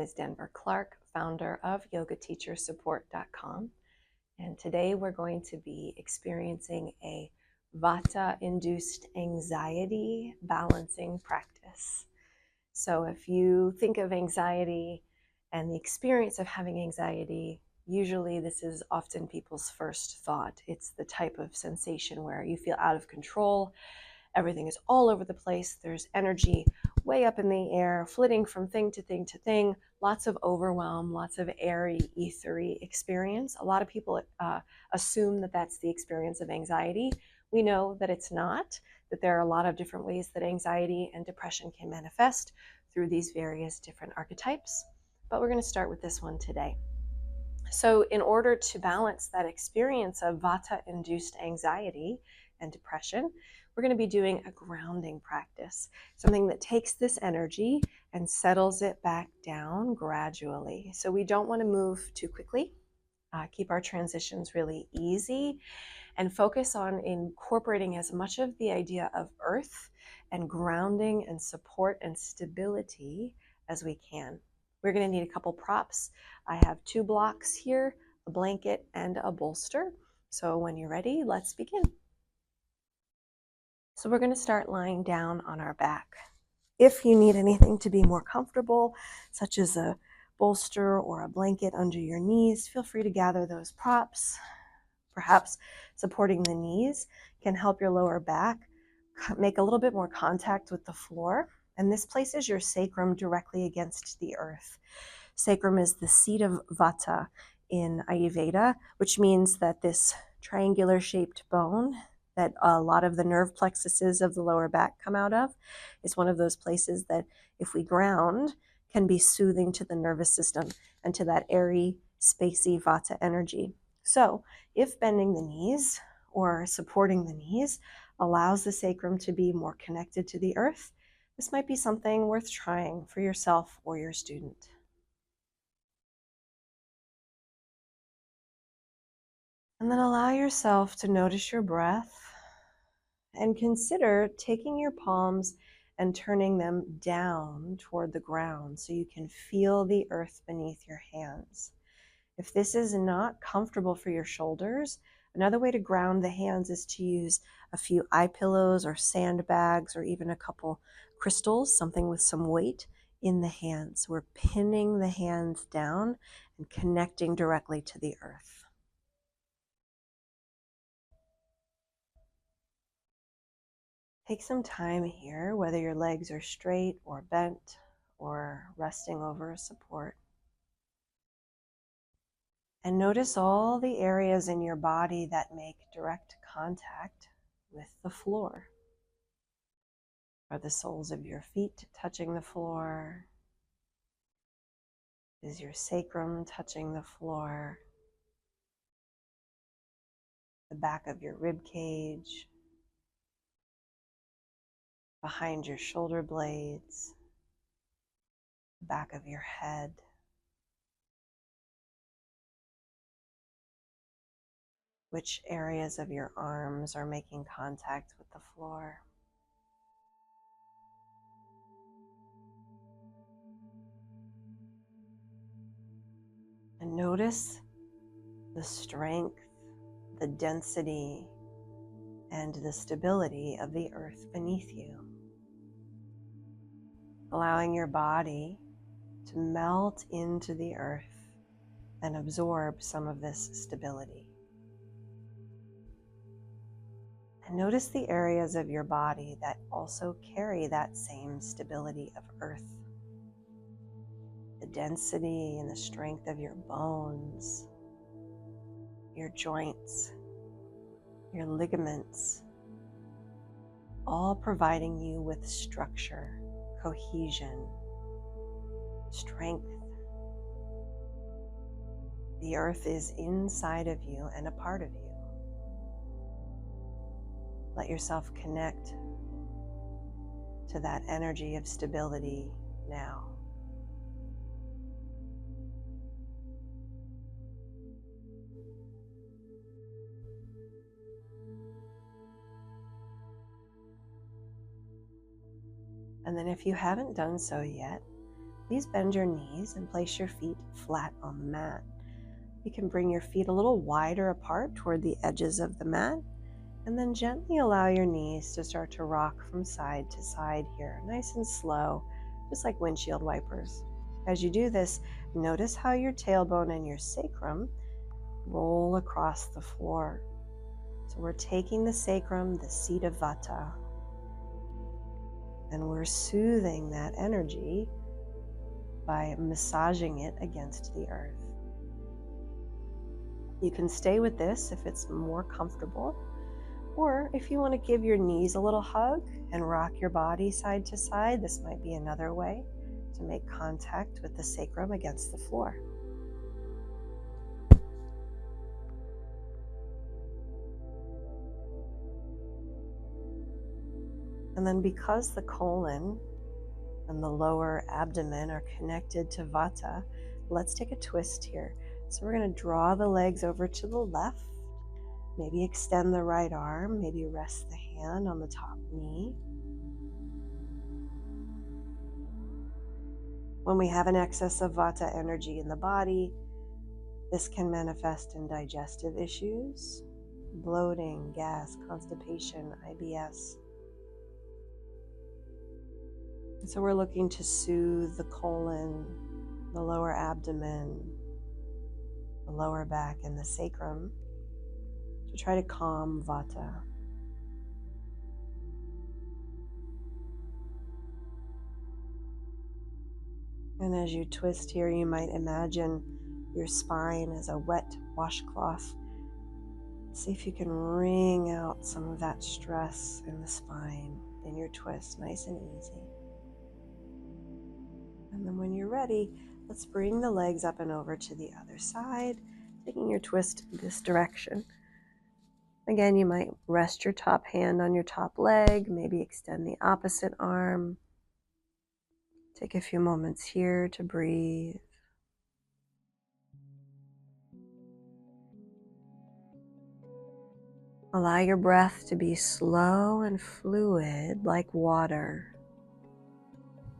is Denver Clark, founder of yogateachersupport.com. And today we're going to be experiencing a Vata-induced anxiety balancing practice. So if you think of anxiety and the experience of having anxiety, usually this is often people's first thought. It's the type of sensation where you feel out of control. Everything is all over the place. There's energy way up in the air, flitting from thing to thing to thing, lots of overwhelm, lots of airy, ethery experience. A lot of people assume that that's the experience of anxiety. We know that it's not, that there are a lot of different ways that anxiety and depression can manifest through these various different archetypes. But we're going to start with this one today. So in order to balance that experience of Vata-induced anxiety and depression, we're going to be doing a grounding practice, something that takes this energy and settles it back down gradually. So we don't want to move too quickly, keep our transitions really easy, and focus on incorporating as much of the idea of earth and grounding and support and stability as we can. We're going to need a couple props. I have 2 blocks here, a blanket and a bolster. So when you're ready, let's begin. So we're going to start lying down on our back. If you need anything to be more comfortable, such as a bolster or a blanket under your knees, feel free to gather those props. Perhaps supporting the knees can help your lower back make a little bit more contact with the floor. And this places your sacrum directly against the earth. Sacrum is the seat of Vata in Ayurveda, which means that this triangular shaped bone that a lot of the nerve plexuses of the lower back come out of is one of those places that, if we ground, can be soothing to the nervous system and to that airy, spacey Vata energy. So if bending the knees or supporting the knees allows the sacrum to be more connected to the earth, this might be something worth trying for yourself or your student. And then allow yourself to notice your breath and consider taking your palms and turning them down toward the ground so you can feel the earth beneath your hands. If this is not comfortable for your shoulders, another way to ground the hands is to use a few eye pillows or sandbags or even a couple crystals, something with some weight in the hands. We're pinning the hands down and connecting directly to the earth. Take some time here, whether your legs are straight or bent or resting over a support. And notice all the areas in your body that make direct contact with the floor. Are the soles of your feet touching the floor? Is your sacrum touching the floor? The back of your rib cage? Behind your shoulder blades? The back of your head? Which areas of your arms are making contact with the floor? And notice the strength, the density, and the stability of the earth beneath you. Allowing your body to melt into the earth and absorb some of this stability. And notice the areas of your body that also carry that same stability of earth. The density and the strength of your bones, your joints, your ligaments, all providing you with structure, cohesion, strength. The earth is inside of you and a part of you. Let yourself connect to that energy of stability now. And then if you haven't done so yet, please bend your knees and place your feet flat on the mat. You can bring your feet a little wider apart toward the edges of the mat, and then gently allow your knees to start to rock from side to side here, nice and slow, just like windshield wipers. As you do this, notice how your tailbone and your sacrum roll across the floor. So we're taking the sacrum, the seat of Vata, and we're soothing that energy by massaging it against the earth. You can stay with this if it's more comfortable, or if you want to give your knees a little hug and rock your body side to side, this might be another way to make contact with the sacrum against the floor. And then because the colon and the lower abdomen are connected to Vata, let's take a twist here. So we're going to draw the legs over to the left, maybe extend the right arm, maybe rest the hand on the top knee. When we have an excess of Vata energy in the body, this can manifest in digestive issues, bloating, gas, constipation, IBS. And so we're looking to soothe the colon, the lower abdomen, the lower back, and the sacrum to try to calm Vata. And as you twist here, you might imagine your spine as a wet washcloth. See if you can wring out some of that stress in the spine in your twist, nice and easy. And then when you're ready, let's bring the legs up and over to the other side, taking your twist this direction. Again, you might rest your top hand on your top leg, maybe extend the opposite arm. Take a few moments here to breathe. Allow your breath to be slow and fluid like water.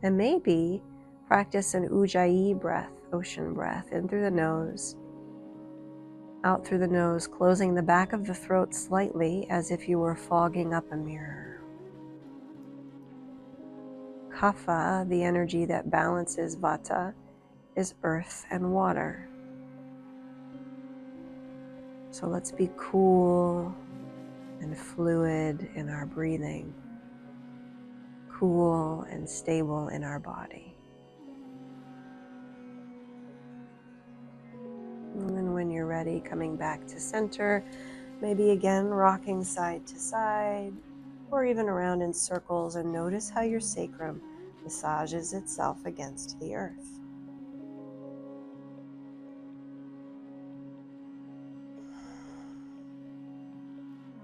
And maybe practice an Ujjayi breath, ocean breath, in through the nose, out through the nose, closing the back of the throat slightly as if you were fogging up a mirror. Kapha, the energy that balances Vata, is earth and water. So let's be cool and fluid in our breathing, cool and stable in our body. And then when you're ready, coming back to center, maybe again rocking side to side, or even around in circles, and notice how your sacrum massages itself against the earth.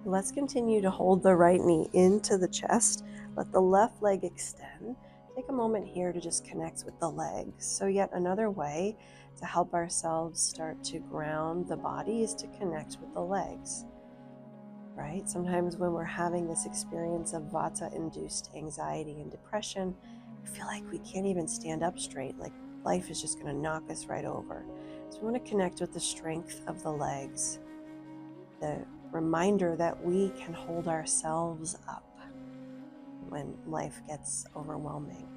Let's continue to hold the right knee into the chest. Let the left leg extend. Take a moment here to just connect with the legs. So yet another way to help ourselves start to ground the body is to connect with the legs. Right? Sometimes when we're having this experience of Vata-induced anxiety and depression, we feel like we can't even stand up straight, like life is just going to knock us right over. So we want to connect with the strength of the legs, the reminder that we can hold ourselves up when life gets overwhelming.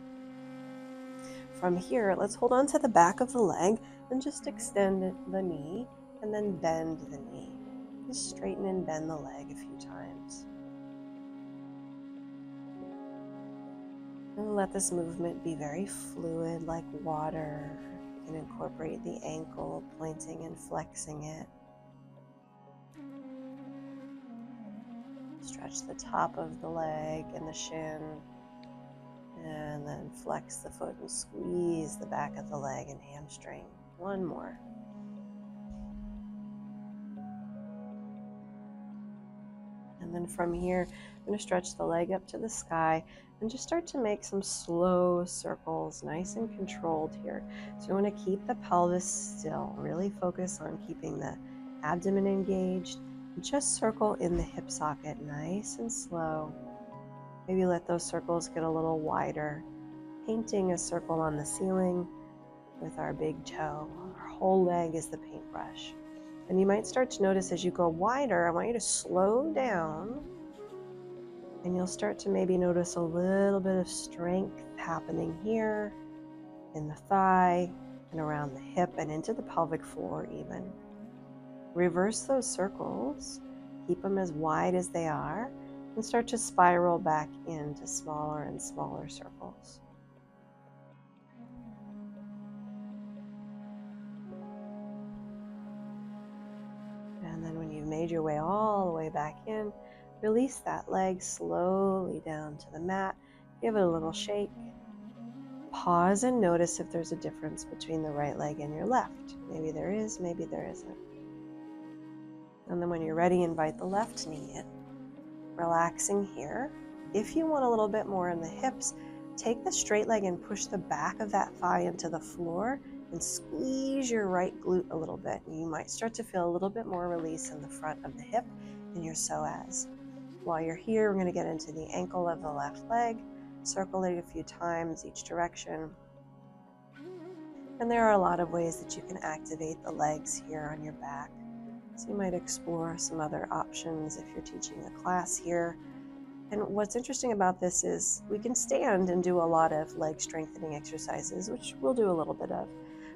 From here, let's hold on to the back of the leg and just extend the knee and then bend the knee. Just straighten and bend the leg a few times. And let this movement be very fluid like water. You can incorporate the ankle, pointing and flexing it. Stretch the top of the leg and the shin. And then flex the foot and squeeze the back of the leg and hamstring. One more. And then from here, I'm going to stretch the leg up to the sky and just start to make some slow circles, nice and controlled here. So you want to keep the pelvis still, really focus on keeping the abdomen engaged. Just circle in the hip socket, nice and slow. Maybe let those circles get a little wider. painting a circle on the ceiling with our big toe. Our whole leg is the paintbrush. And you might start to notice as you go wider, I want you to slow down, and you'll start to maybe notice a little bit of strength happening here in the thigh and around the hip and into the pelvic floor even. Reverse those circles, keep them as wide as they are, and start to spiral back into smaller and smaller circles. And then when you've made your way all the way back in, release that leg slowly down to the mat. Give it a little shake. Pause and notice if there's a difference between the right leg and your left. Maybe there is, maybe there isn't. And then when you're ready, invite the left knee in. Relaxing here. If you want a little bit more in the hips, take the straight leg and push the back of that thigh into the floor and squeeze your right glute a little bit. You might start to feel a little bit more release in the front of the hip in your psoas. While you're here, we're going to get into the ankle of the left leg, circle it a few times each direction. And there are a lot of ways that you can activate the legs here on your back. So you might explore some other options if you're teaching a class here. And what's interesting about this is we can stand and do a lot of leg strengthening exercises, which we'll do a little bit of.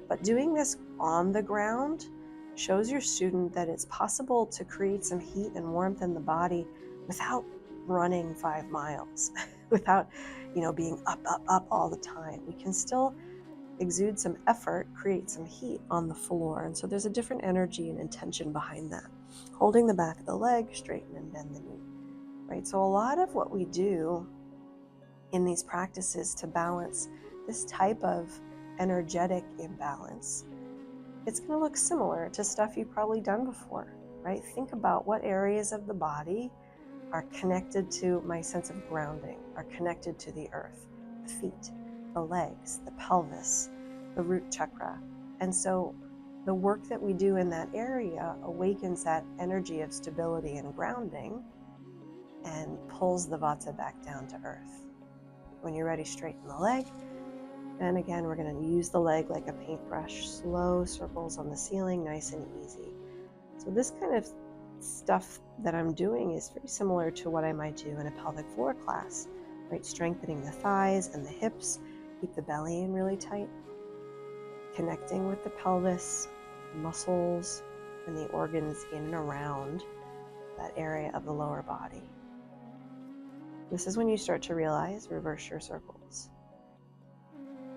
But doing this on the ground shows your student that it's possible to create some heat and warmth in the body without running 5 miles, without, being up all the time. We can still exude some effort, create some heat on the floor. And so there's a different energy and intention behind that. Holding the back of the leg, straighten and bend the knee, right? So a lot of what we do in these practices to balance this type of energetic imbalance, it's going to look similar to stuff you've probably done before, right? Think about what areas of the body are connected to my sense of grounding, are connected to the earth, the feet, the legs, the pelvis, the root chakra. And so the work that we do in that area awakens that energy of stability and grounding and pulls the Vata back down to earth. When you're ready, straighten the leg. And again, we're going to use the leg like a paintbrush, slow circles on the ceiling, nice and easy. So this kind of stuff that I'm doing is very similar to what I might do in a pelvic floor class, right? Strengthening the thighs and the hips, keep the belly in really tight, connecting with the pelvis, muscles, and the organs in and around that area of the lower body. This is when you start to realize, reverse your circles,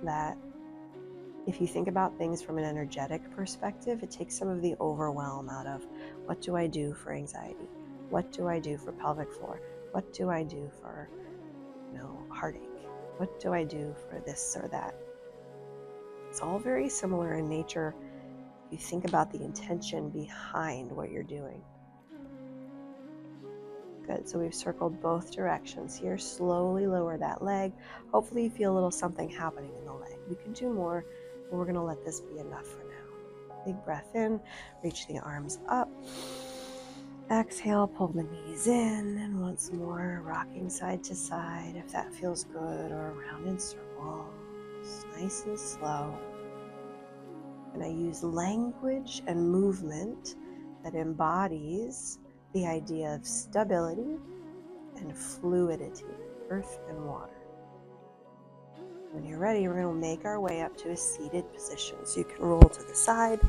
that if you think about things from an energetic perspective, it takes some of the overwhelm out of what do I do for anxiety? What do I do for pelvic floor? What do I do for, heartache? What do I do for this or that? It's all very similar in nature. You think about the intention behind what you're doing. Good, so we've circled both directions here. Slowly lower that leg. Hopefully you feel a little something happening in the leg. We can do more, but we're gonna let this be enough for now. Big breath in, reach the arms up. Exhale, pull the knees in, and once more, rocking side to side if that feels good, or around in circles, nice and slow. And I use language and movement that embodies the idea of stability and fluidity, earth and water. When you're ready, we're going to make our way up to a seated position. So you can roll to the side,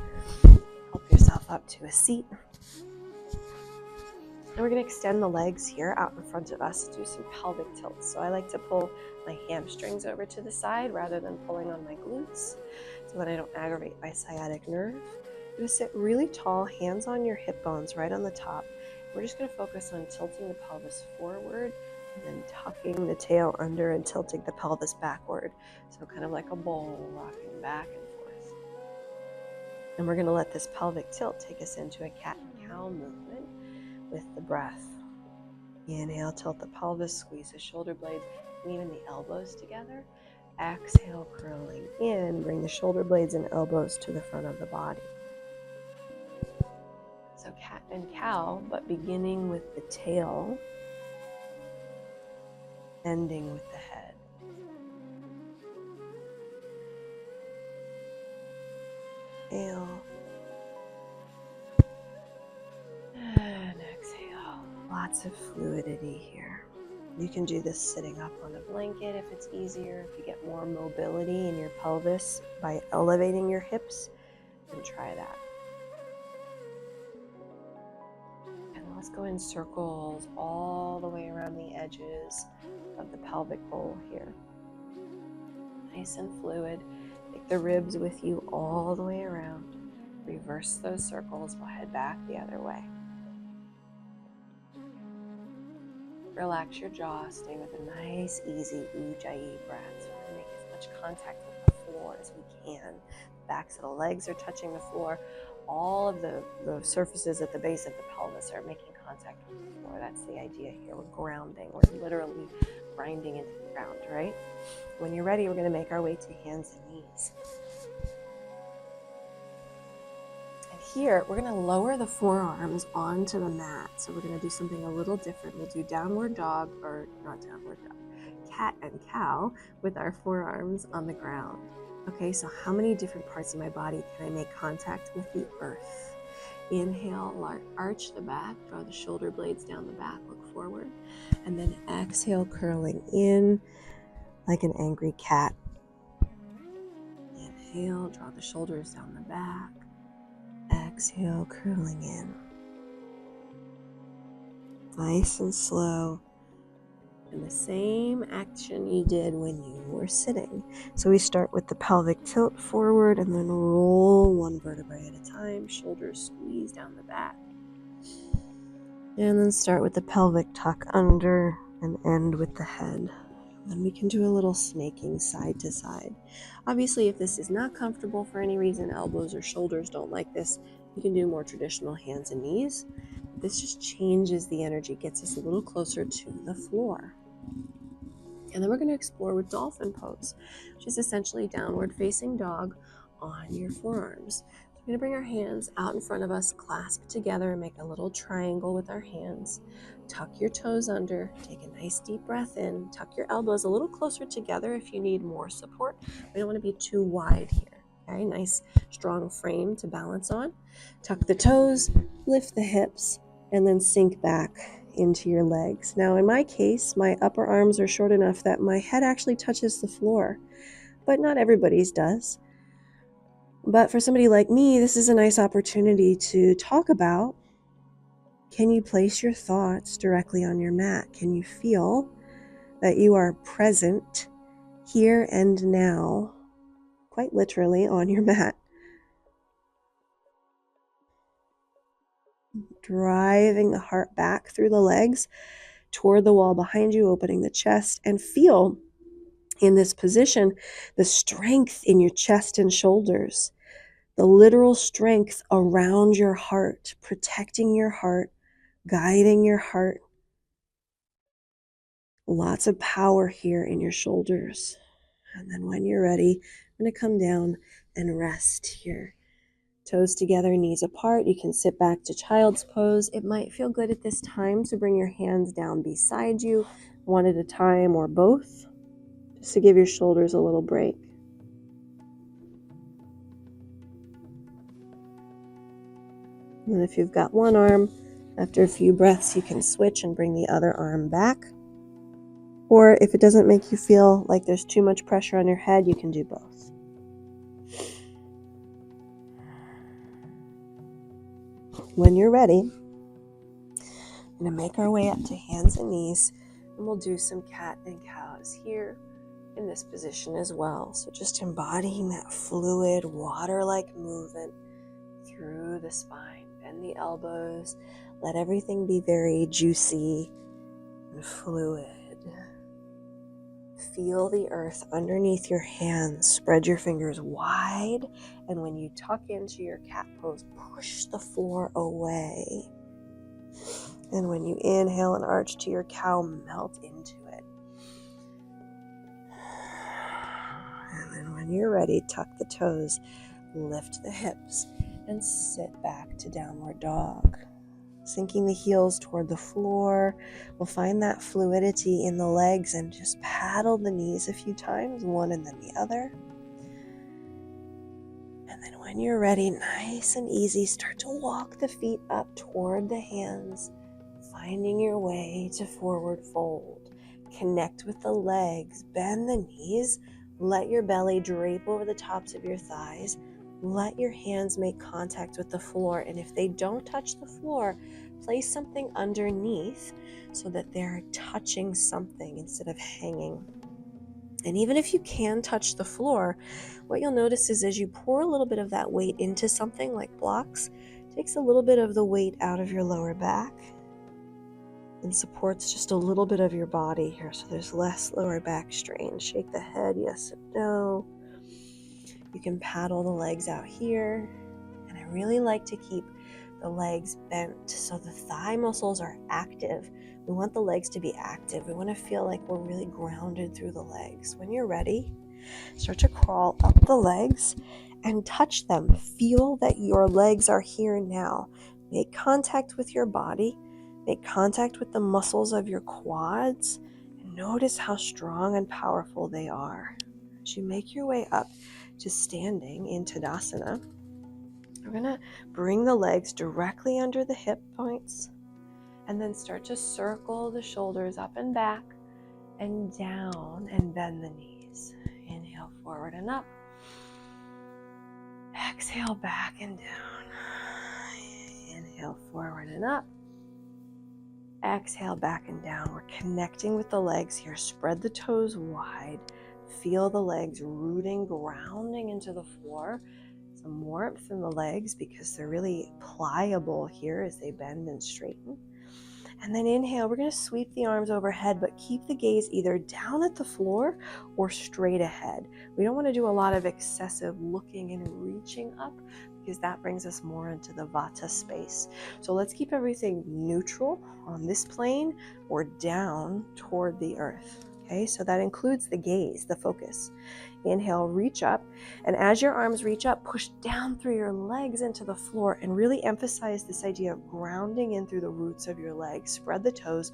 help yourself up to a seat. And we're going to extend the legs here out in front of us, do some pelvic tilts. So I like to pull my hamstrings over to the side rather than pulling on my glutes so that I don't aggravate my sciatic nerve. You're going to sit really tall, hands on your hip bones right on the top. We're just going to focus on tilting the pelvis forward and then tucking the tail under and tilting the pelvis backward. So kind of like a bowl rocking back and forth. And we're going to let this pelvic tilt take us into a cat and cow movement with the breath. Inhale, tilt the pelvis, squeeze the shoulder blades and even the elbows together. Exhale, curling in, bring the shoulder blades and elbows to the front of the body. So cat and cow, but beginning with the tail, ending with the head. Inhale. And exhale. Lots of fluidity here. You can do this sitting up on a blanket if it's easier. If you get more mobility in your pelvis by elevating your hips, then try that. And let's go in circles all the way around the edges of the pelvic bowl here. Nice and fluid. Take the ribs with you all the way around. Reverse those circles. We'll head back the other way. Relax your jaw. Stay with a nice, easy ujjayi breath. So we're going to make as much contact with the floor as we can. The backs of the legs are touching the floor. All of the surfaces at the base of the pelvis are making contact with the floor. That's the idea here. We're grounding. We're literally grinding into the ground, right? When you're ready, we're going to make our way to hands and knees. And here, we're going to lower the forearms onto the mat. So we're going to do something a little different. We'll do downward dog, or not downward dog, cat and cow with our forearms on the ground. Okay, so how many different parts of my body can I make contact with the earth? Inhale, arch the back, draw the shoulder blades down the back, look forward. And then exhale, curling in like an angry cat. Inhale, draw the shoulders down the back. Exhale, curling in. Nice and slow. And the same action you did when you were sitting. So we start with the pelvic tilt forward and then roll one vertebrae at a time. Shoulders squeeze down the back. And then start with the pelvic tuck under and end with the head. Then we can do a little snaking side to side. Obviously, if this is not comfortable for any reason, elbows or shoulders don't like this, you can do more traditional hands and knees. This just changes the energy, gets us a little closer to the floor. And then we're going to explore with dolphin pose, which is essentially downward facing dog on your forearms. We're going to bring our hands out in front of us, clasp together, and make a little triangle with our hands. Tuck your toes under, take a nice deep breath in, tuck your elbows a little closer together if you need more support. We don't want to be too wide here. Okay, nice strong frame to balance on. Tuck the toes, lift the hips, and then sink back into your legs. Now in my case, my upper arms are short enough that my head actually touches the floor, but not everybody's does. But for somebody like me, this is a nice opportunity to talk about, can you place your thoughts directly on your mat? Can you feel that you are present here and now, quite literally on your mat? Driving the heart back through the legs toward the wall behind you, opening the chest, and feel in this position the strength in your chest and shoulders, the literal strength around your heart, protecting your heart, guiding your heart. Lots of power here in your shoulders. And then when you're ready, I'm going to come down and rest here. Toes together, knees apart. You can sit back to child's pose. It might feel good at this time to bring your hands down beside you, one at a time or both, just to give your shoulders a little break. And if you've got one arm, after a few breaths, you can switch and bring the other arm back. Or if it doesn't make you feel like there's too much pressure on your head, you can do both. When you're ready, I'm going to make our way up to hands and knees, and we'll do some cat and cows here in this position as well. So just embodying that fluid, water-like movement through the spine. Bend the elbows. Let everything be very juicy and fluid. Feel the earth underneath your hands. Spread your fingers wide. And when you tuck into your cat pose, push the floor away. And when you inhale and arch to your cow, melt into it. And then when you're ready, tuck the toes, lift the hips, and sit back to downward dog. Sinking the heels toward the floor. We'll find that fluidity in the legs and just paddle the knees a few times, one and then the other. And then when When you're ready, nice and easy, start to walk the feet up toward the hands, finding your way to forward fold. Connect with the legs, bend the knees, let your belly drape over the tops of your thighs. Let your hands make contact with the floor, and if they don't touch the floor, place something underneath so that they're touching something instead of hanging. And even if you can touch the floor, what you'll notice is as you pour a little bit of that weight into something like blocks, it takes a little bit of the weight out of your lower back and supports just a little bit of your body here, so there's less lower back strain. Shake the head, yes and no. You can paddle the legs out here, and I really like to keep the legs bent so the thigh muscles are active. We want the legs to be active. We want to feel like we're really grounded through the legs. When you're ready, start to crawl up the legs and touch them. Feel that your legs are here now. Make contact with your body. Make contact with the muscles of your quads. And notice how strong and powerful they are. As you make your way up to standing in Tadasana, we're going to bring the legs directly under the hip points and then start to circle the shoulders up and back and down and bend the knees. Inhale forward and up. Exhale back and down. Inhale forward and up. Exhale back and down. We're connecting with the legs here. Spread the toes wide. Feel the legs rooting, grounding into the floor. Some warmth in the legs because they're really pliable here as they bend and straighten. And then inhale, we're going to sweep the arms overhead, but keep the gaze either down at the floor or straight ahead. We don't want to do a lot of excessive looking and reaching up because that brings us more into the Vata space. So let's keep everything neutral on this plane or down toward the earth. Okay, so that includes the gaze, the focus. Inhale, reach up, and as your arms reach up, push down through your legs into the floor and really emphasize this idea of grounding in through the roots of your legs. Spread the toes,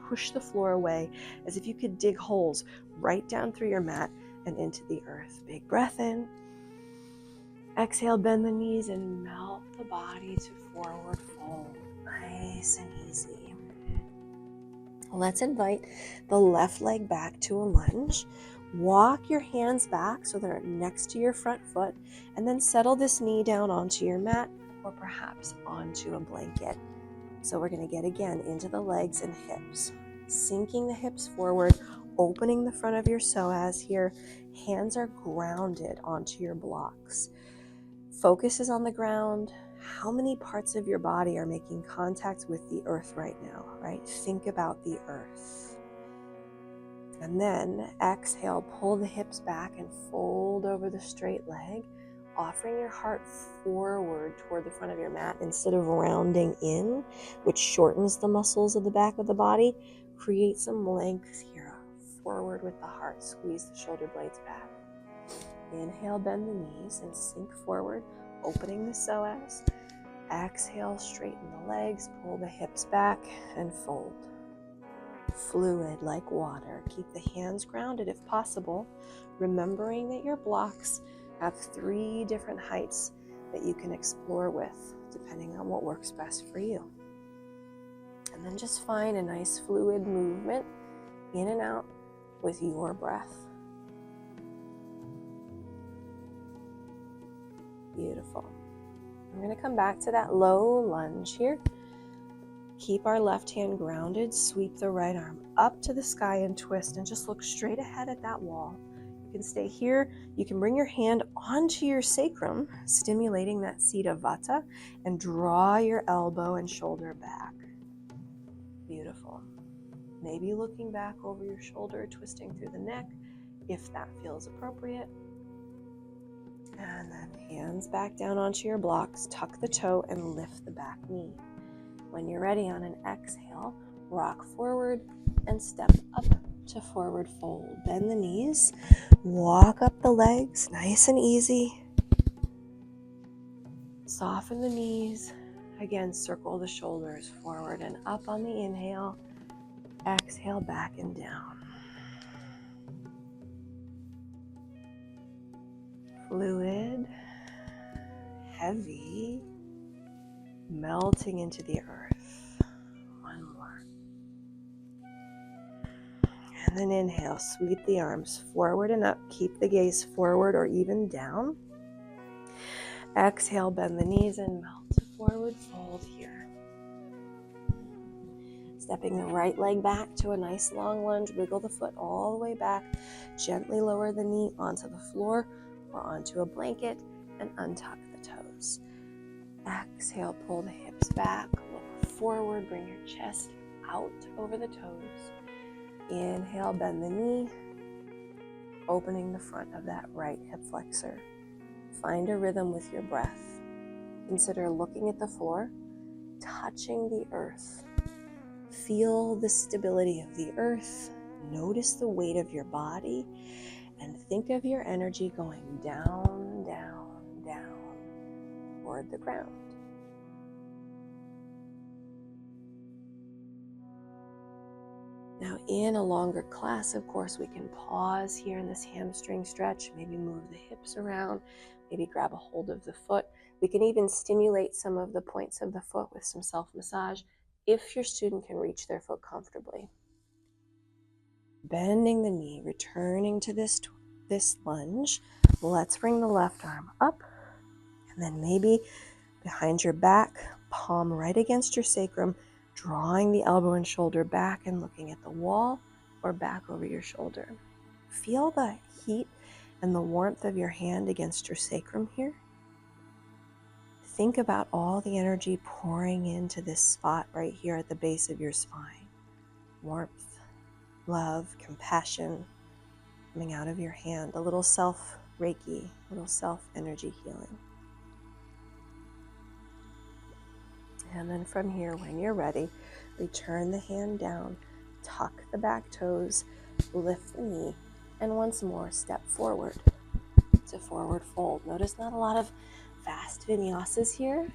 push the floor away as if you could dig holes right down through your mat and into the earth. Big breath in. Exhale, bend the knees and melt the body to forward fold. Nice and easy. Let's invite the left leg back to a lunge. Walk your hands back so they're next to your front foot, and then settle this knee down onto your mat or perhaps onto a blanket. So we're going to get again into the legs and hips, sinking the hips forward, opening the front of your psoas here. Hands are grounded onto your blocks. Focus is on the ground. How many parts of your body are making contact with the earth right now, right? Think about the earth. And then exhale, pull the hips back and fold over the straight leg, offering your heart forward toward the front of your mat instead of rounding in, which shortens the muscles of the back of the body. Create some length here. Forward with the heart. Squeeze the shoulder blades back. Inhale, bend the knees and sink forward, opening the psoas. Exhale, straighten the legs, pull the hips back and fold. Fluid like water. Keep the hands grounded if possible, remembering that your blocks have 3 different heights that you can explore with, depending on what works best for you. And then just find a nice fluid movement in and out with your breath. Beautiful. We're going to come back to that low lunge here. Keep our left hand grounded. Sweep the right arm up to the sky and twist and just look straight ahead at that wall. You can stay here. You can bring your hand onto your sacrum, stimulating that seat of Vata, and draw your elbow and shoulder back. Beautiful. Maybe looking back over your shoulder, twisting through the neck, if that feels appropriate. And then hands back down onto your blocks, tuck the toe and lift the back knee. When you're ready, on an exhale, rock forward and step up to forward fold. Bend the knees, walk up the legs, nice and easy. Soften the knees. Again, circle the shoulders forward and up on the inhale. Exhale, back and down. Fluid. heavy, melting into the earth. One more. And then inhale, sweep the arms forward and up. Keep the gaze forward or even down. Exhale, bend the knees and melt to forward fold here. Stepping the right leg back to a nice long lunge. Wiggle the foot all the way back. Gently lower the knee onto the floor or onto a blanket and untuck the toes. Exhale, pull the hips back. Look forward. Bring your chest out over the toes. Inhale, bend the knee, opening the front of that right hip flexor. Find a rhythm with your breath. Consider looking at the floor, touching the earth. Feel the stability of the earth. Notice the weight of your body, and think of your energy going down, down, down toward the ground. Now in a longer class, of course, we can pause here in this hamstring stretch, maybe move the hips around, maybe grab a hold of the foot. We can even stimulate some of the points of the foot with some self-massage if your student can reach their foot comfortably. Bending the knee, returning to this lunge. Let's bring the left arm up, and then maybe behind your back, palm right against your sacrum, drawing the elbow and shoulder back and looking at the wall or back over your shoulder. Feel the heat and the warmth of your hand against your sacrum here. Think about all the energy pouring into this spot right here at the base of your spine. Warmth, love, compassion coming out of your hand. A little self-Reiki, a little self-energy healing. And then from here, when you're ready, return the hand down, tuck the back toes, lift the knee, and once more step forward to forward fold. Notice not a lot of fast vinyasas here.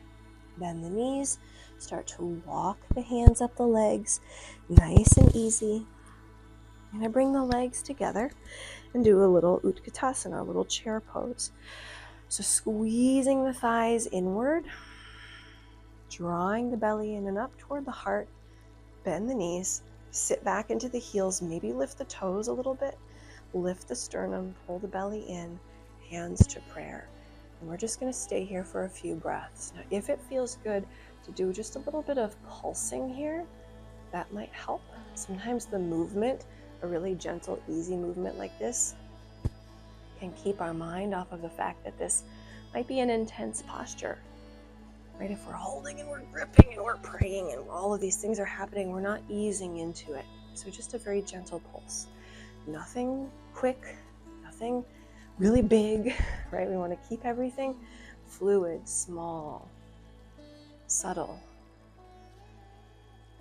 Bend the knees, start to walk the hands up the legs, nice and easy. I'm going to bring the legs together and do a little Utkatasana, a little chair pose. So squeezing the thighs inward, drawing the belly in and up toward the heart, bend the knees, sit back into the heels, maybe lift the toes a little bit, lift the sternum, pull the belly in, hands to prayer. And we're just going to stay here for a few breaths. Now, if it feels good to do just a little bit of pulsing here, that might help. Sometimes the movement, a really gentle, easy movement like this, can keep our mind off of the fact that this might be an intense posture. Right? If we're holding and we're gripping and we're praying and all of these things are happening, we're not easing into it. So just a very gentle pulse. Nothing quick, nothing really big, right? We want to keep everything fluid, small, subtle.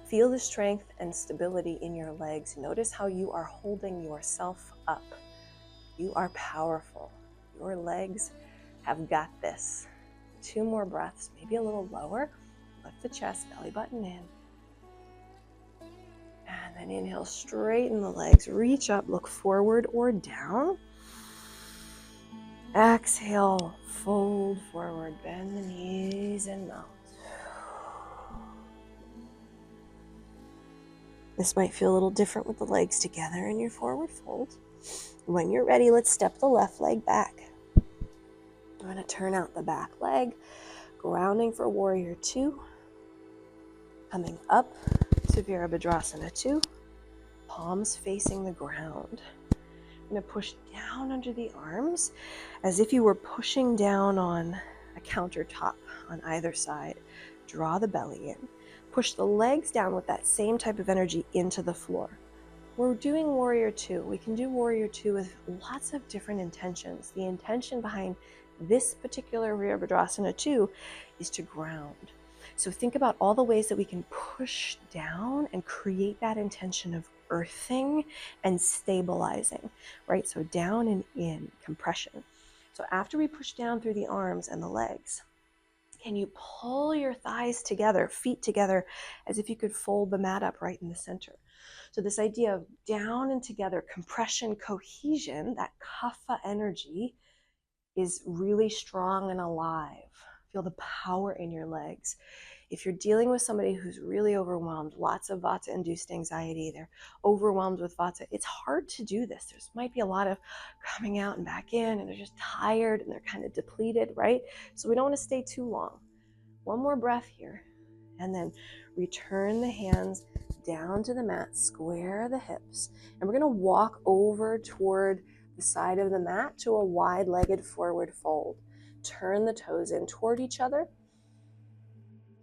Feel the strength and stability in your legs. Notice how you are holding yourself up. You are powerful. Your legs have got this. 2 more breaths, maybe a little lower. Lift the chest, belly button in. And then inhale, straighten the legs, reach up, look forward or down. Exhale, fold forward, bend the knees and melt. This might feel a little different with the legs together in your forward fold. When you're ready, let's step the left leg back. I'm going to turn out the back leg, grounding for Warrior 2, coming up to Virabhadrasana 2, palms facing the ground. I'm going to push down under the arms as if you were pushing down on a countertop on either side. Draw the belly in. Push the legs down with that same type of energy into the floor. We're doing Warrior 2. We can do Warrior 2 with lots of different intentions. The intention behind this particular Virabhadrasana 2 is to ground. So think about all the ways that we can push down and create that intention of earthing and stabilizing, right? So down and in, compression. So after we push down through the arms and the legs, can you pull your thighs together, feet together, as if you could fold the mat up right in the center? So this idea of down and together, compression, cohesion, that kapha energy is really strong and alive. Feel the power in your legs. If you're dealing with somebody who's really overwhelmed, lots of Vata-induced anxiety, they're overwhelmed with Vata, it's hard to do this. There might be a lot of coming out and back in, and they're just tired and they're kind of depleted, right? So we don't want to stay too long. One more breath here, and then return the hands down to the mat, square the hips, and we're going to walk over toward the side of the mat to a wide-legged forward fold. Turn the toes in toward each other.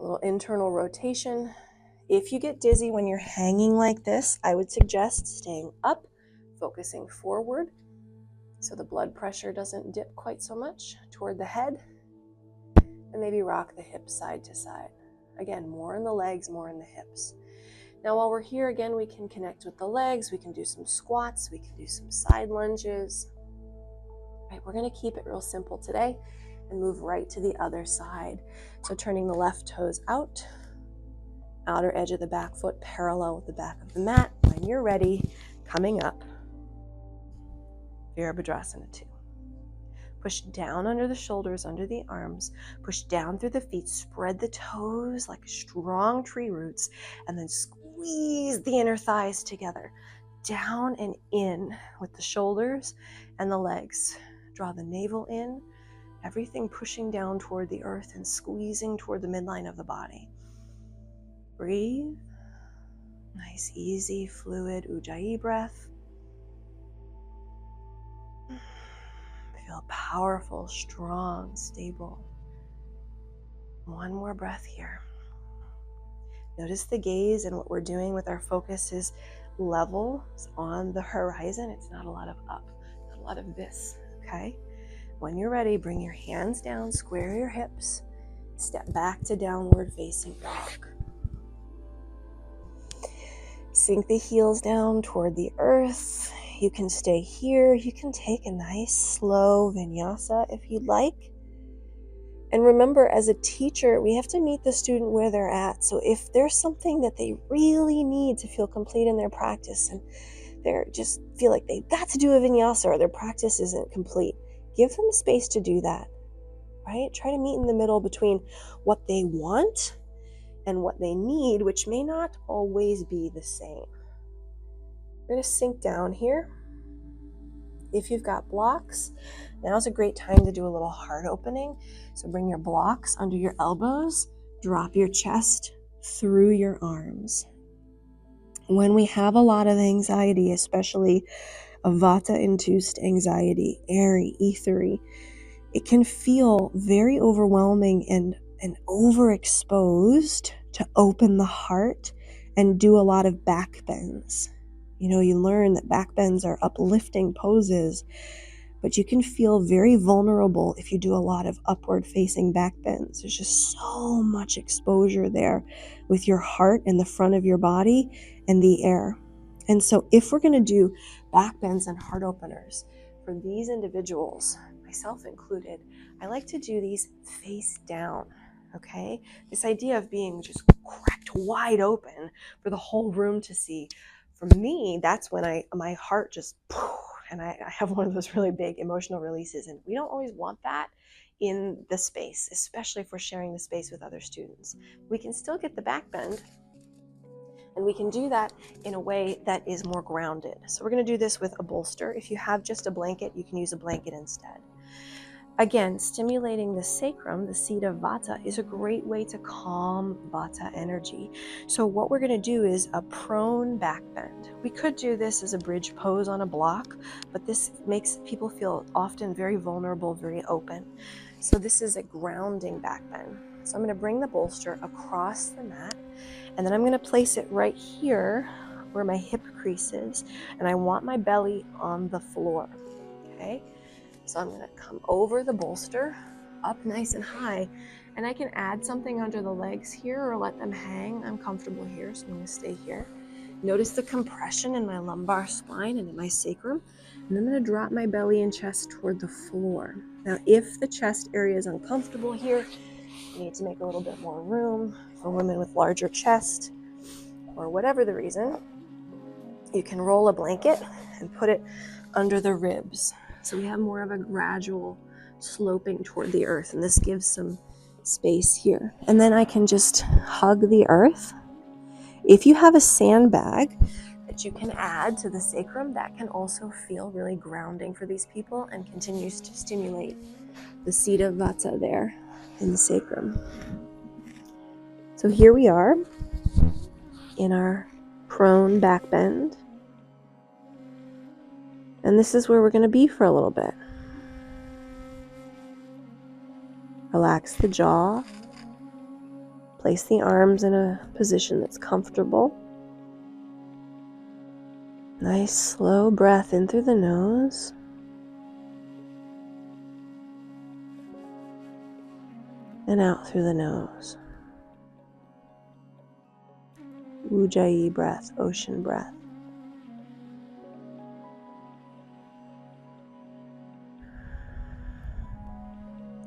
A little internal rotation. If you get dizzy when you're hanging like this, I would suggest staying up, focusing forward so the blood pressure doesn't dip quite so much toward the head, and maybe rock the hips side to side. Again, more in the legs, more in the hips. Now while we're here, again, we can connect with the legs, we can do some squats, we can do some side lunges. Right, we're going to keep it real simple today and move right to the other side. So turning the left toes out, outer edge of the back foot parallel with the back of the mat. When you're ready, coming up, Virabhadrasana 2. Push down under the shoulders, under the arms, push down through the feet, spread the toes like strong tree roots, and then squeeze the inner thighs together, down and in with the shoulders and the legs. Draw the navel in, everything pushing down toward the earth and squeezing toward the midline of the body. Breathe. Nice, easy, fluid Ujjayi breath. Feel powerful, strong, stable. One more breath here. Notice the gaze, and what we're doing with our focus is level. It's on the horizon. It's not a lot of up, not a lot of this, okay? When you're ready, bring your hands down, square your hips, step back to downward facing dog. Sink the heels down toward the earth. You can stay here. You can take a nice slow vinyasa if you'd like. And remember, as a teacher, we have to meet the student where they're at. So if there's something that they really need to feel complete in their practice, and they just feel like they've got to do a vinyasa or their practice isn't complete, give them space to do that, right? Try to meet in the middle between what they want and what they need, which may not always be the same. We're going to sink down here. If you've got blocks, now's a great time to do a little heart opening. So bring your blocks under your elbows, drop your chest through your arms. When we have a lot of anxiety, especially a Vata-induced anxiety, airy, ethery, it can feel very overwhelming and overexposed to open the heart and do a lot of back bends. You know, you learn that back bends are uplifting poses, but you can feel very vulnerable if you do a lot of upward facing back bends. There's just so much exposure there with your heart in the front of your body and the air. And so if we're going to do back bends and heart openers for these individuals, myself included, I like to do these face down, okay? This idea of being just cracked wide open for the whole room to see. For me, that's when my heart just, and I have one of those really big emotional releases, and we don't always want that in the space, especially if we're sharing the space with other students. We can still get the back bend, and we can do that in a way that is more grounded. So we're going to do this with a bolster. If you have just a blanket, you can use a blanket instead. Again, stimulating the sacrum, the seat of Vata, is a great way to calm Vata energy. So what we're going to do is a prone back bend. We could do this as a bridge pose on a block, but this makes people feel often very vulnerable, very open. So this is a grounding back bend. So I'm going to bring the bolster across the mat, and then I'm going to place it right here where my hip crease is, and I want my belly on the floor, okay? So I'm going to come over the bolster, up nice and high, and I can add something under the legs here or let them hang. I'm comfortable here, so I'm going to stay here. Notice the compression in my lumbar spine and in my sacrum, and I'm going to drop my belly and chest toward the floor. Now, if the chest area is uncomfortable here, you need to make a little bit more room. For women with larger chest, or whatever the reason, you can roll a blanket and put it under the ribs. So we have more of a gradual sloping toward the earth, and this gives some space here. And then I can just hug the earth. If you have a sandbag that you can add to the sacrum, that can also feel really grounding for these people and continues to stimulate the seat of Vata there in the sacrum. So here we are in our prone back bend. And this is where we're going to be for a little bit. Relax the jaw. Place the arms in a position that's comfortable. Nice slow breath in through the nose. And out through the nose. Ujjayi breath, ocean breath.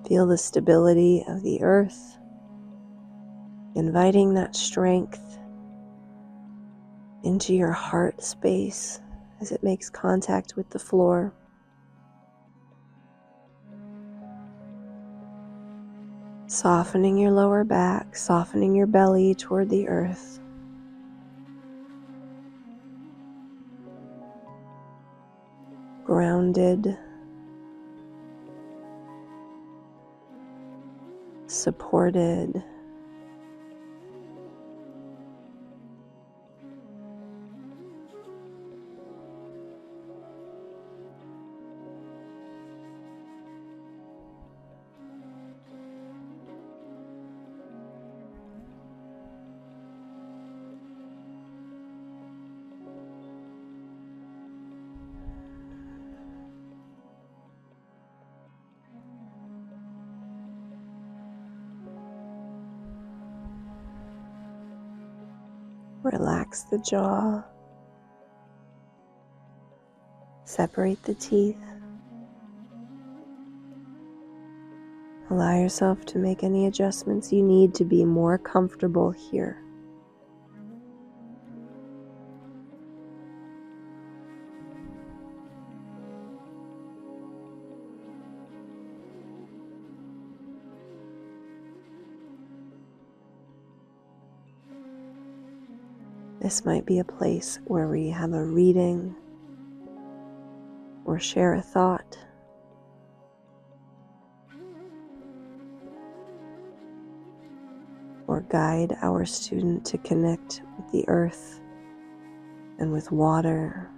Feel the stability of the earth, inviting that strength into your heart space as it makes contact with the floor. Softening your lower back, softening your belly toward the earth. Grounded, supported. Relax the jaw. Separate the teeth. Allow yourself to make any adjustments you need to be more comfortable here. This might be a place where we have a reading or share a thought. Or guide our student to connect with the earth and with water.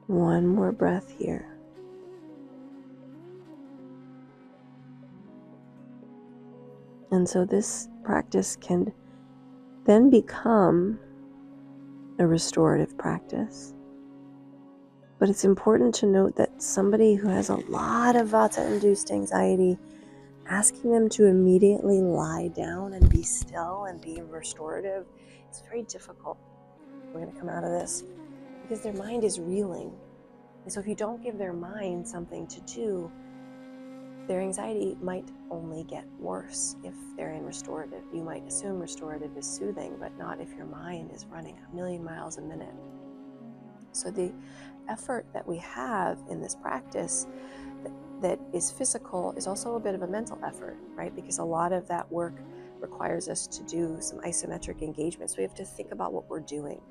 One more breath here. And so this practice can then become a restorative practice. But it's important to note that somebody who has a lot of Vata-induced anxiety, asking them to immediately lie down and be still and be restorative, it's very difficult. We're going to come out of this because their mind is reeling. And so if you don't give their mind something to do, their anxiety might only get worse if they're in restorative. You might assume restorative is soothing, but not if your mind is running 1,000,000 miles a minute. So the effort that we have in this practice that is physical is also a bit of a mental effort, right? Because a lot of that work requires us to do some isometric engagement. So we have to think about what we're doing.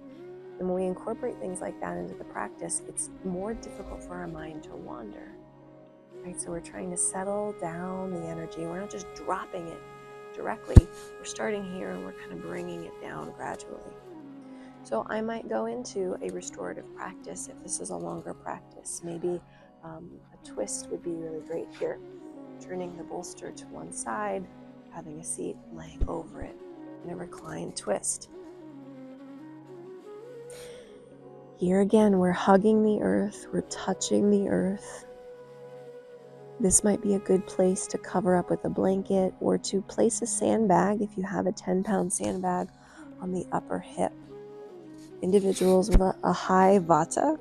And when we incorporate things like that into the practice, it's more difficult for our mind to wander, right? So we're trying to settle down the energy. We're not just dropping it directly. We're starting here and we're kind of bringing it down gradually. So I might go into a restorative practice if this is a longer practice. Maybe a twist would be really great here. Turning the bolster to one side, having a seat, laying over it in a reclined twist. Here again, we're hugging the earth, we're touching the earth. This might be a good place to cover up with a blanket or to place a sandbag if you have a 10-pound sandbag on the upper hip. Individuals with a high Vata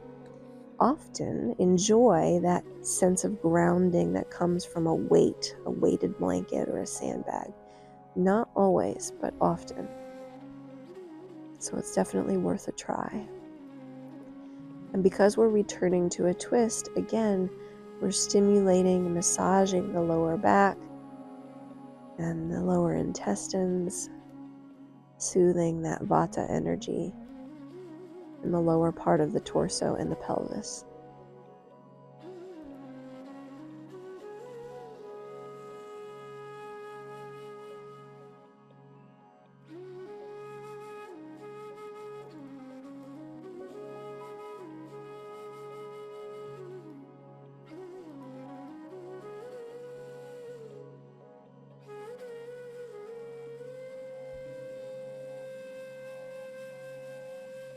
often enjoy that sense of grounding that comes from a weighted blanket or a sandbag. Not always, but often. So it's definitely worth a try. And because we're returning to a twist, again, we're stimulating, massaging the lower back and the lower intestines, soothing that Vata energy in the lower part of the torso and the pelvis.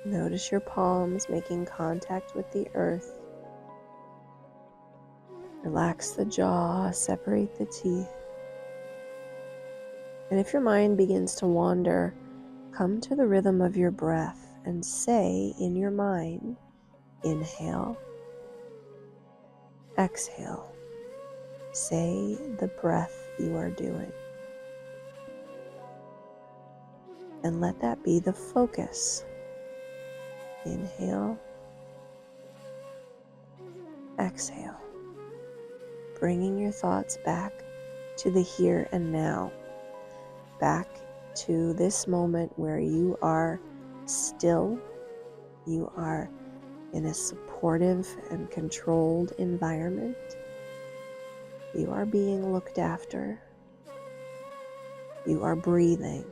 Notice your palms making contact with the earth. Relax the jaw, separate the teeth. And if your mind begins to wander, come to the rhythm of your breath and say in your mind, inhale, exhale. Say the breath you are doing. And let that be the focus. Inhale, exhale. Bringing your thoughts back to the here and now. Back to this moment where you are still, you are in a supportive and controlled environment. You are being looked after. You are breathing.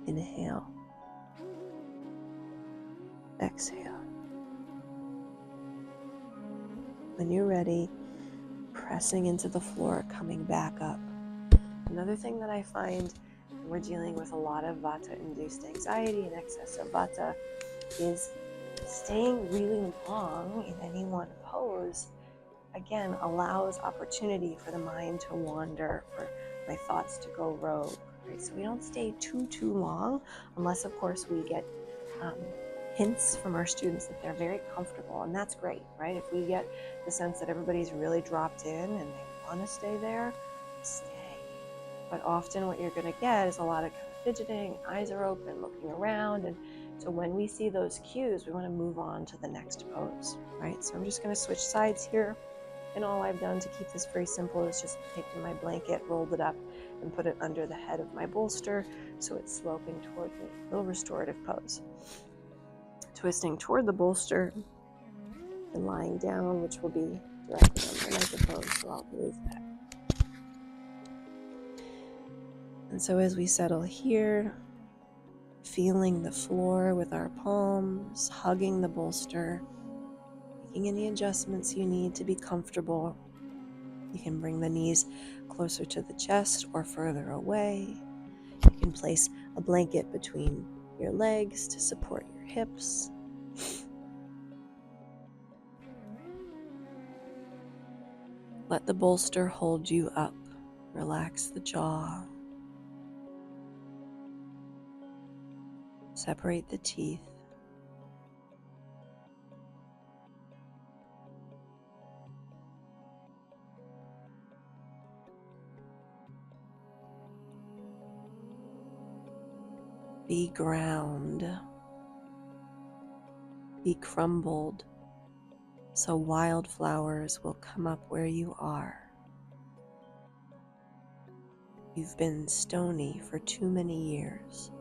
Inhale. Exhale. When you're ready, pressing into the floor, coming back up. Another thing that I find when we're dealing with a lot of Vata-induced anxiety and excess of Vata is staying really long in any one pose, again, allows opportunity for the mind to wander, for my thoughts to go rogue, right? So we don't stay too long, unless, of course, we get hints from our students that they're very comfortable, and that's great, right? If we get the sense that everybody's really dropped in and they want to stay there, stay. But often what you're going to get is a lot of kind of fidgeting, eyes are open, looking around, and so when we see those cues, we want to move on to the next pose, right? So I'm just going to switch sides here, and all I've done to keep this very simple is just taken my blanket, rolled it up, and put it under the head of my bolster so it's sloping toward me. A little restorative pose. Twisting toward the bolster and lying down, which will be directly on the microphone, so I'll move that. And so as we settle here, feeling the floor with our palms, hugging the bolster, making any adjustments you need to be comfortable. You can bring the knees closer to the chest or further away. You can place a blanket between your legs to support your hips. Let the bolster hold you up. Relax the jaw. Separate the teeth. Be ground. Be crumbled, so wildflowers will come up where you are. You've been stony for too many years.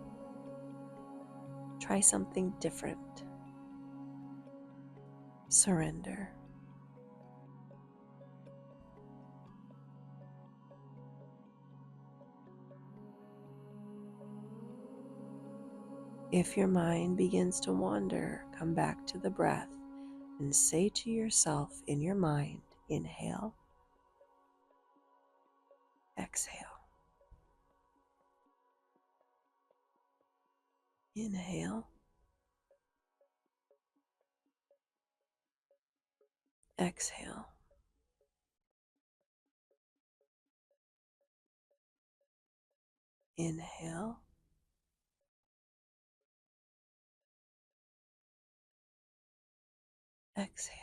Try something different. Surrender. If your mind begins to wander, come back to the breath and say to yourself in your mind, inhale, exhale. Inhale, exhale. Inhale, Exhale.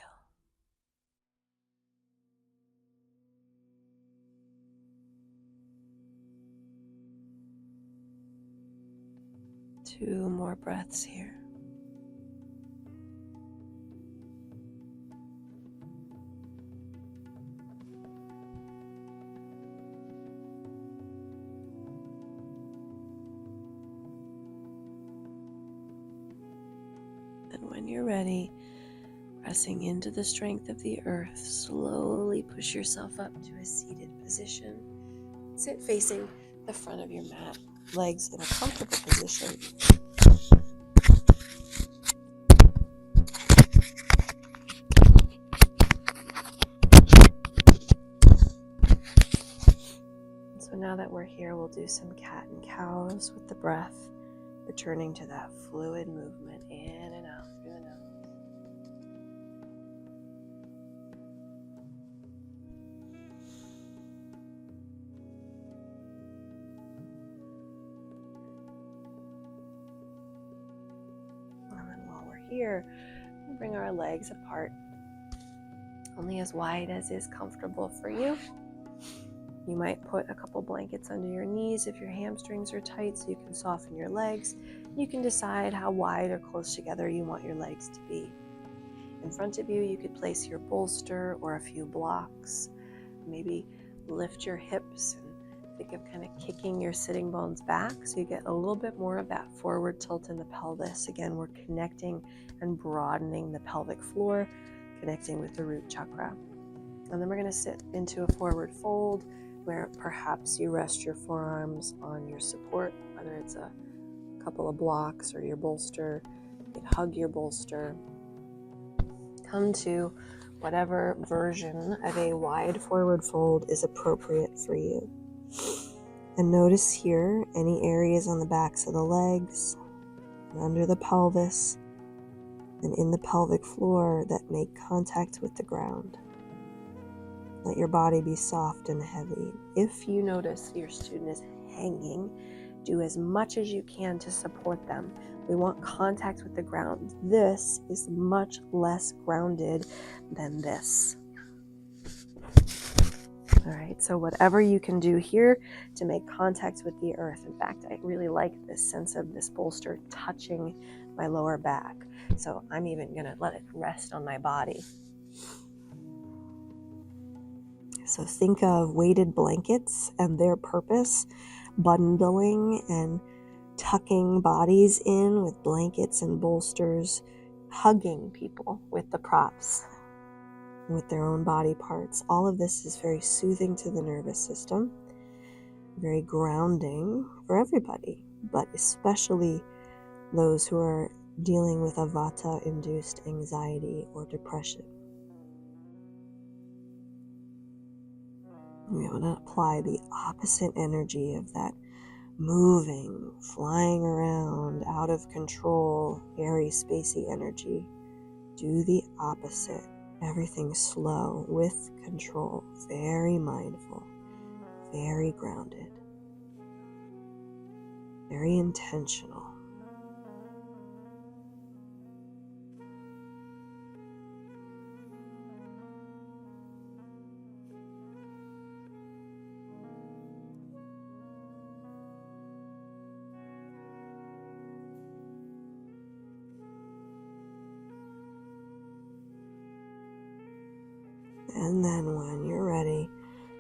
2 more breaths here. And when you're ready, pressing into the strength of the earth, slowly push yourself up to a seated position. Sit facing the front of your mat, legs in a comfortable position. So now that we're here, we'll do some cat and cows with the breath, returning to that fluid movement in and out through the nose. And then while we're here, we'll bring our legs apart, only as wide as is comfortable for you. You might put a couple blankets under your knees if your hamstrings are tight so you can soften your legs. You can decide how wide or close together you want your legs to be. In front of you, you could place your bolster or a few blocks. Maybe lift your hips and think of kind of kicking your sitting bones back so you get a little bit more of that forward tilt in the pelvis. Again, we're connecting and broadening the pelvic floor, connecting with the root chakra. And then we're going to sit into a forward fold where perhaps you rest your forearms on your support, whether it's a couple of blocks or your bolster. You could hug your bolster. Come to whatever version of a wide forward fold is appropriate for you. And notice here any areas on the backs of the legs, and under the pelvis, and in the pelvic floor that make contact with the ground. Let your body be soft and heavy. If you notice your student is hanging, do as much as you can to support them. We want contact with the ground. This is much less grounded than this. All right, so whatever you can do here to make contact with the earth. In fact, I really like this sense of this bolster touching my lower back. So I'm even gonna let it rest on my body. So think of weighted blankets and their purpose, bundling and tucking bodies in with blankets and bolsters, hugging people with the props, with their own body parts. All of this is very soothing to the nervous system, very grounding for everybody, but especially those who are dealing with a Vata-induced anxiety or depression. We want to apply the opposite energy of that moving, flying around, out of control, airy, spacey energy. Do the opposite. Everything slow, with control, very mindful, very grounded, very intentional. And then when you're ready,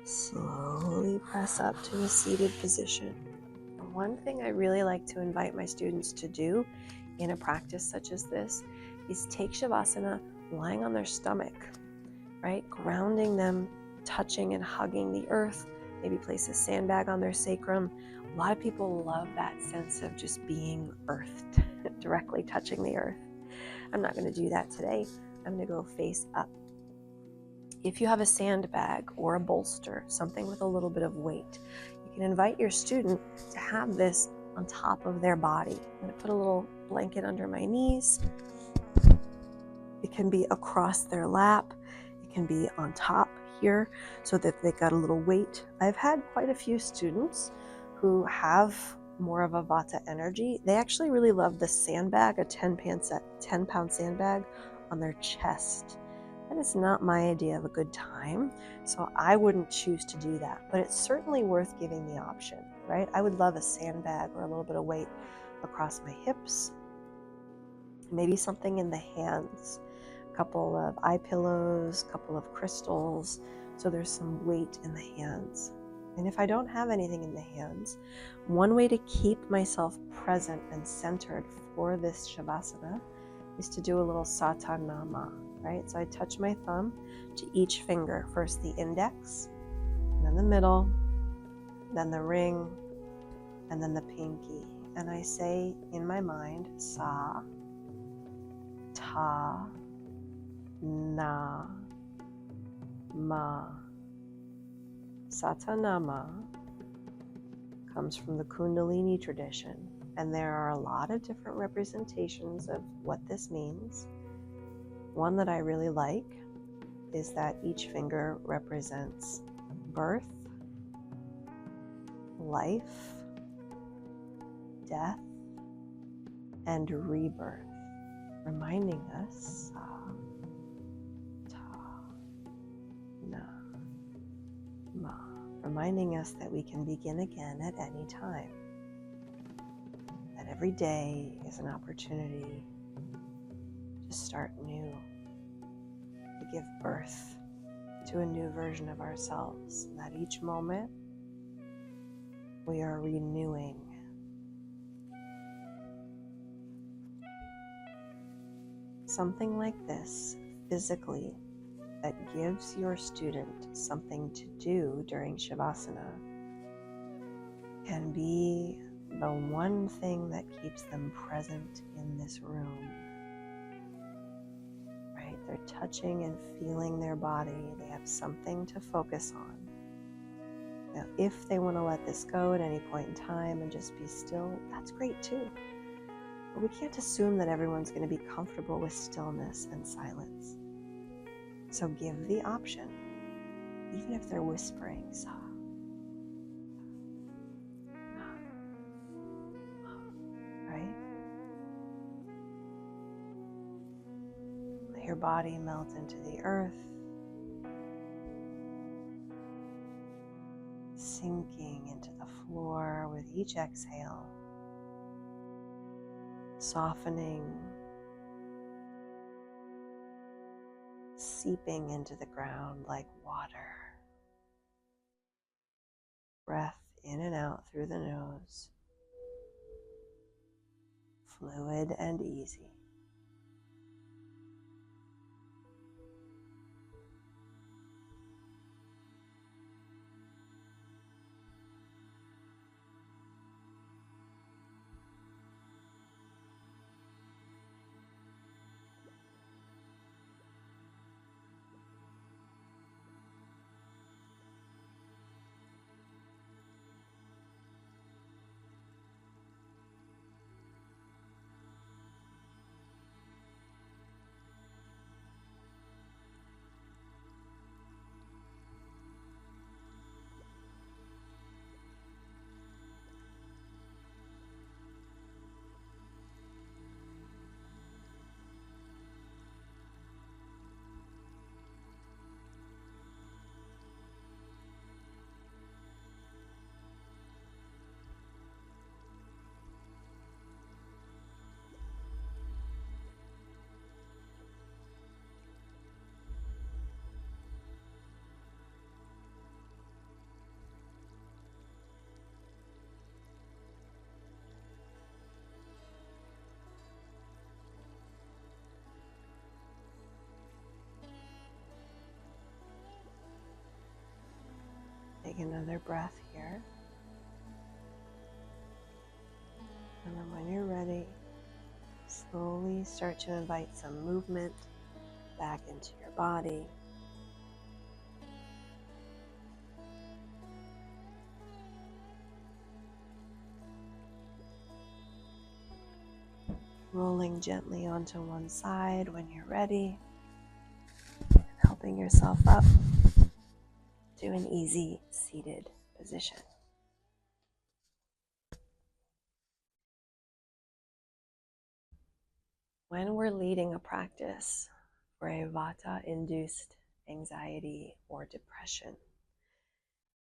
slowly press up to a seated position. And one thing I really like to invite my students to do in a practice such as this is take Shavasana lying on their stomach, right? Grounding them, touching and hugging the earth. Maybe place a sandbag on their sacrum. A lot of people love that sense of just being earthed, directly touching the earth. I'm not going to do that today. I'm going to go face up. If you have a sandbag or a bolster, something with a little bit of weight, you can invite your student to have this on top of their body. I'm going to put a little blanket under my knees. It can be across their lap. It can be on top here so that they've got a little weight. I've had quite a few students who have more of a Vata energy. They actually really love the sandbag, a 10-pound sandbag on their chest. That is not my idea of a good time, so I wouldn't choose to do that, but it's certainly worth giving the option, right? I would love a sandbag or a little bit of weight across my hips, maybe something in the hands, a couple of eye pillows, a couple of crystals, so there's some weight in the hands. And if I don't have anything in the hands, one way to keep myself present and centered for this Shavasana is to do a little Satanama, right? So I touch my thumb to each finger, first the index, then the middle, then the ring, and then the pinky. And I say in my mind, Sa, Ta, Na, Ma. Satanama comes from the Kundalini tradition, and there are a lot of different representations of what this means. One that I really like is that each finger represents birth, life, death, and rebirth, reminding us, Sa, Ta, Na, Ma, reminding us that we can begin again at any time, that every day is an opportunity to start new, to give birth to a new version of ourselves, and that each moment we are renewing. Something like this, physically, that gives your student something to do during Shavasana can be the one thing that keeps them present in this room, right? They're touching and feeling their body. They have something to focus on. Now, if they want to let this go at any point in time and just be still, that's great too. But we can't assume that everyone's going to be comfortable with stillness and silence. So give the option, even if they're whispering, Sa, right? Let your body melt into the earth, sinking into the floor with each exhale, softening, seeping into the ground like water. Breath in and out through the nose, fluid and easy. Take another breath here. And then when you're ready, slowly start to invite some movement back into your body. Rolling gently onto one side when you're ready, and helping yourself up to an easy seated position. When we're leading a practice, for a Vata-induced anxiety or depression.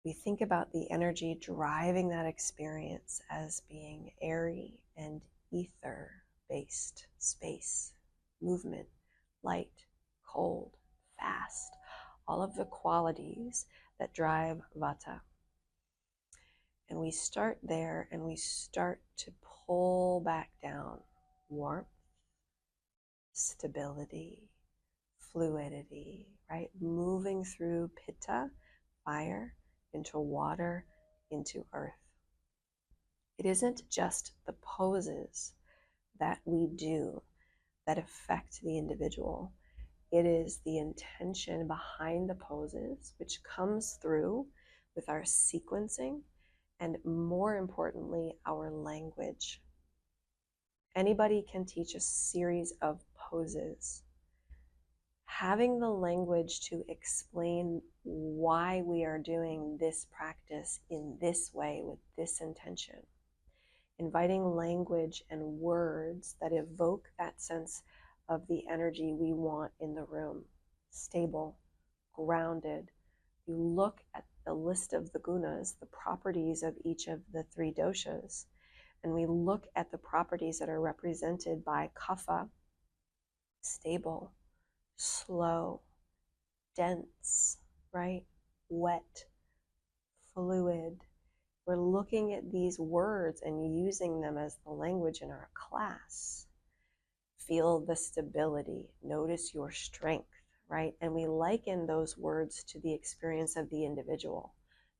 We think about the energy driving that experience as being airy and ether-based space, movement, light, cold, fast, all of the qualities that drive Vata. And we start there and we start to pull back down warmth, stability, fluidity, right? Moving through Pitta, fire, into water, into earth. It isn't just the poses that we do that affect the individual. It is the intention behind the poses, which comes through with our sequencing and, more importantly, our language. Anybody can teach a series of poses. Having the language to explain why we are doing this practice in this way with this intention. Inviting language and words that evoke that sense of the energy we want in the room. Stable, grounded. You look at the list of the gunas, the properties of each of the 3 doshas, and we look at the properties that are represented by Kapha, stable, slow, dense, right? Wet, fluid. We're looking at these words and using them as the language in our class. Feel the stability. Notice your strength, right? And we liken those words to the experience of the individual.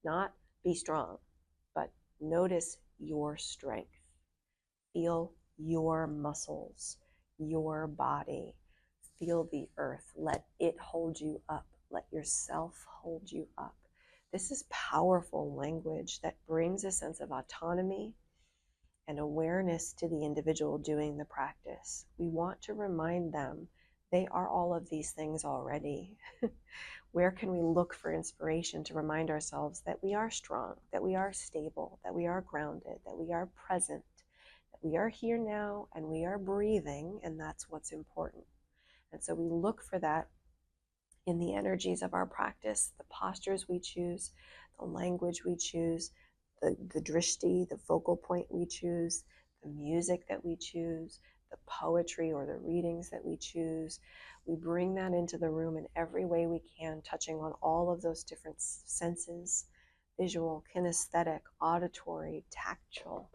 Not be strong, but notice your strength. Feel your muscles, your body. Feel the earth. Let it hold you up. Let yourself hold you up. This is powerful language that brings a sense of autonomy and awareness to the individual doing the practice. We want to remind them they are all of these things already. Where can we look for inspiration to remind ourselves that we are strong, that we are stable, that we are grounded, that we are present, that we are here now and we are breathing, and that's what's important. And so we look for that in the energies of our practice, the postures we choose, the language we choose, the drishti, the focal point we choose, the music that we choose, the poetry or the readings that we choose. We bring that into the room in every way we can, touching on all of those different senses, visual, kinesthetic, auditory, tactile,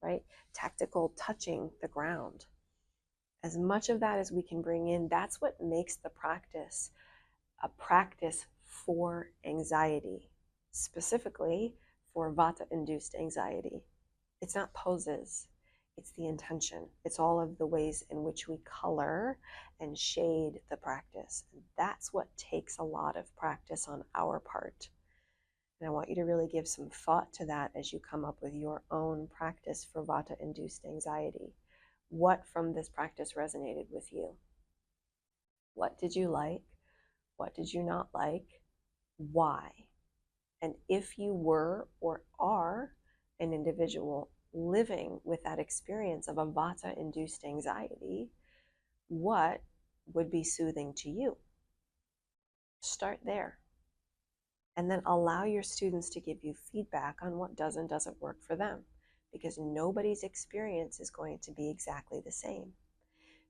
right? Tactical, touching the ground. As much of that as we can bring in, that's what makes the practice a practice for anxiety, specifically for Vata-induced anxiety. It's not poses, it's the intention. It's all of the ways in which we color and shade the practice. And that's what takes a lot of practice on our part. And I want you to really give some thought to that as you come up with your own practice for Vata-induced anxiety. What from this practice resonated with you? What did you like? What did you not like? Why? And if you were or are an individual living with that experience of a Vata-induced anxiety, what would be soothing to you? Start there. And then allow your students to give you feedback on what does and doesn't work for them, because nobody's experience is going to be exactly the same.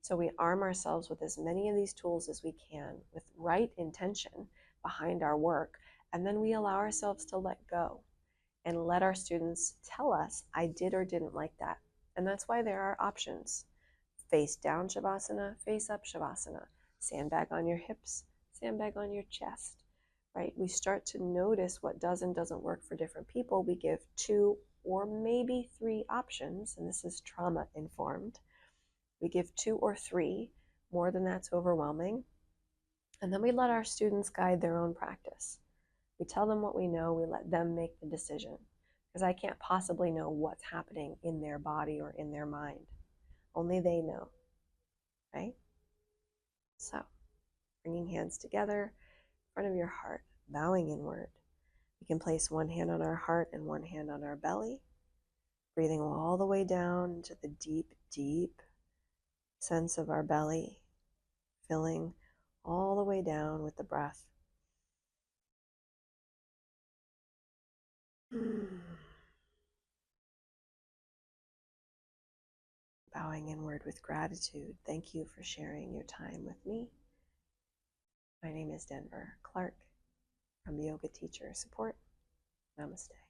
So we arm ourselves with as many of these tools as we can with right intention behind our work, and then we allow ourselves to let go and let our students tell us, I did or didn't like that. And that's why there are options. Face down Shavasana, face up Shavasana, sandbag on your hips, sandbag on your chest, right? We start to notice what does and doesn't work for different people. We give 2 or maybe 3 options, and this is trauma informed. We give 2 or 3, more than that's overwhelming. And then we let our students guide their own practice. We tell them what we know, we let them make the decision. Because I can't possibly know what's happening in their body or in their mind. Only they know, right? So, bringing hands together in front of your heart, bowing inward. We can place one hand on our heart and one hand on our belly. Breathing all the way down into the deep, deep sense of our belly, filling all the way down with the breath. Bowing inward with gratitude. Thank you for sharing your time with me. My name is Denver Clark from Yoga Teacher Support. Namaste.